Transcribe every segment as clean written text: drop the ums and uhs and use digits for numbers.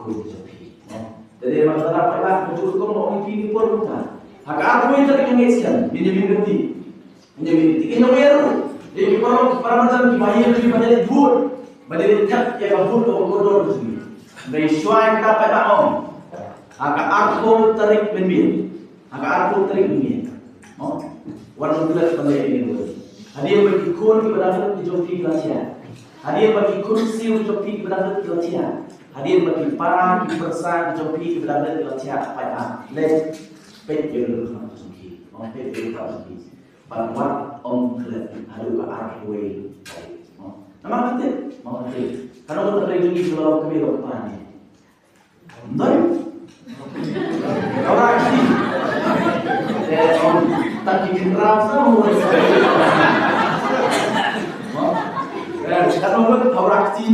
ikut jopi. Jadi masalah apa? Mencukup orang ini pun bukan. Hak aku itu yang ngiskan, minyak-minyak ini baru. Jadi kalau macam gimana yang mana bur, mana tak ya bur atau kotor tu. Dari suai kita pada om. Hak aku tarik minyak, hak aku tarik minyak. Warna gelap pada ini tu. Hadiah bagi kun kepada jopi kelasnya. Hadiah bagi kursi jopi kepada kelasnya. Hadiah bagi para persan jopi kepada kelasnya. Pada let pet yang tersuci, pet yang tersuci. Buat om kelak ada ke arah way. Nama kata, mau kata. Kalau kita pergi kalau kami lupa ni, betul? Orang ni, om tak dikenal semua. Kalau kita orang ni,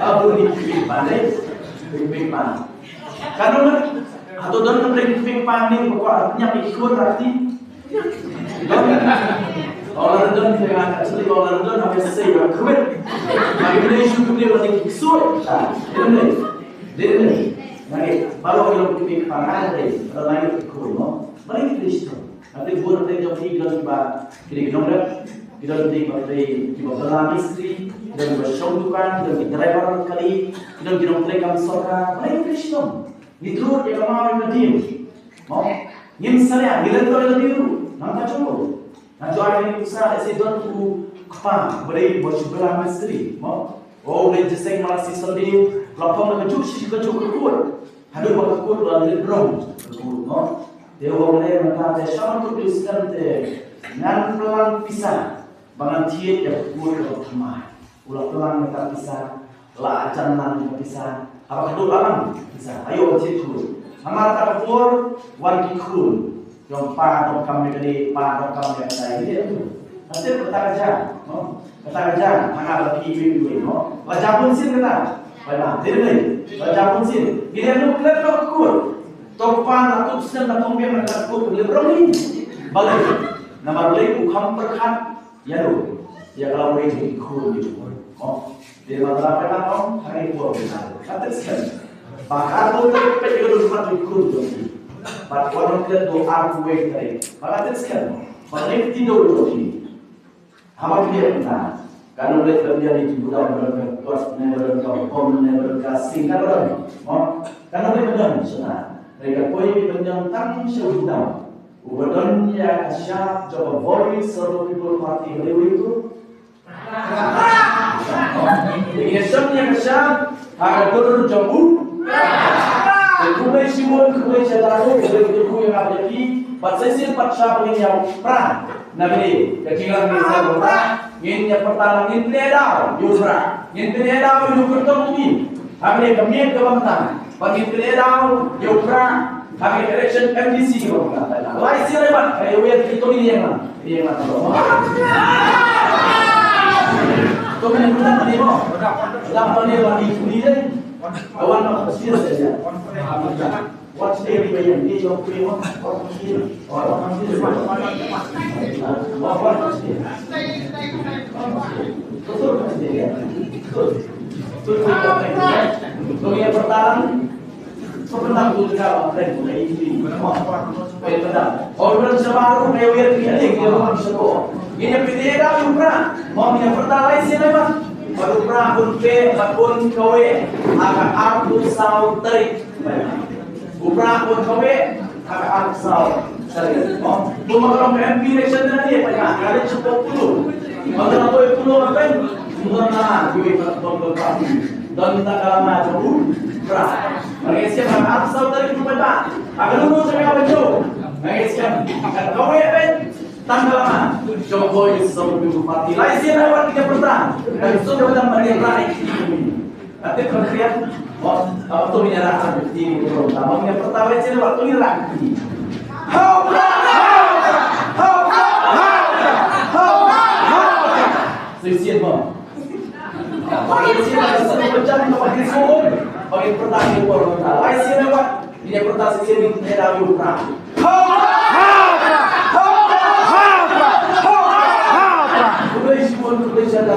lalu ni pilih mana? Kalau atau dalam pergi pandai pokok artinya ikut arti. Orang dalam dengan asli orang dalam habis saya kuat. Bagi dia isu dia lagi ikut. Dia baru kalau pergi pandai kalau lain ikut, mereka Kristo. Nanti buat mereka jauh kita kira nomor kita di dalam istri, kita bersyukurkan, kita driver kali, kita mereka sorga, mereka Kristo. Nitro yang kemarin nadim, mau nyimsalnya dilakukan nadim, nampak cukup. Nanti ada yang besar, esok tu kepang, beri bersyukurlah misteri, mau. Oh, lejeseng malah si sendiri, lapang nak cukup kuat. Hadir waktu kuat lalu berong, mau. Dia orang lain mata dia sama tu tuliskan dia, ngan pelan pisah, bangan tiap yang kuat bertema. Ulah pelan mata pisah, lah acan nan pisah. Apa itu alam bisa ayo situ amal takfur wan kikhun yang pa kami kali pa kami ada ini itu nanti kata kerja hangat lagi video no baca pun sin kata baca diri baca pun sin dia tu kelak takfur topan atau sen atau memang takfur lebron ini balik nama balik ukam perkat ya lo ya kalau boleh kikhun itu dia masalah apa kan hari buat benar kata sekali bahkan tu terpecah juga rumah ikut tu pada orang kita doa kuat tadi kata sekali balik tidur tu apa dia benar kalau boleh terjadi di bulan berkas berkas berkas singkat orang kalau boleh benar sana mereka koi benar tang seudam ubadan ya kasyaf coba voice seluruh people party itu Esoknya kesal, ada turun jauh. Kumai simul, kumai jadaru, begitu yang ada di. Pasal pasal ini yang perang. Nabi, kecingan kita perang. Ini yang pertama ini peledau, yusra. Ini peledau yukurtum ini. Kami kami kebantan. Bagi peledau yusra. Kami election MDC kebantan. Wah siapa? Ayo kita ini yang mana? Ini yang mana? Kau mana pernah ni mo? Dah pernah lagi kuni deh. Awan nak bersih saja. Watch day bayar ni jauh kuni mo. Orang bersih, orang bersih macam. Apa bersih? Betul bersih ya. Betul. Betul yang pertama. Pernah juga orang ini. Orang sebaru mewir dia orang sekolah. Ini beda juga. Mau yang pertama ini apa? Baru pernah pun kawe agak aku saw tarik. Upra pun kawe agak aku saw tarik. Cuma kalau MP election tadi banyak kali cukup dulu. Kalau aku dulu apa? Mengapa duit untuk parti dan tak lama jauh. Upra. Mereka siapa aku saw tarik cuma tak. Agar dulu saya baca. Mereka siapa? Kawe apa? Tanggal lama, Jokowi sebelum parti lain sih lewat 3 pertang dan sudah benar meriah naik. Tapi berkreat, waktu menyerahkan bukti itu pertama yang pertama sih waktu ini lagi. Sisian bang. Sisian ada satu pencari tempat disuruh bagi pertanyaan itu pertama. Lain sih lewat ini pertama sisian itu tidak diulang. Malaysia dah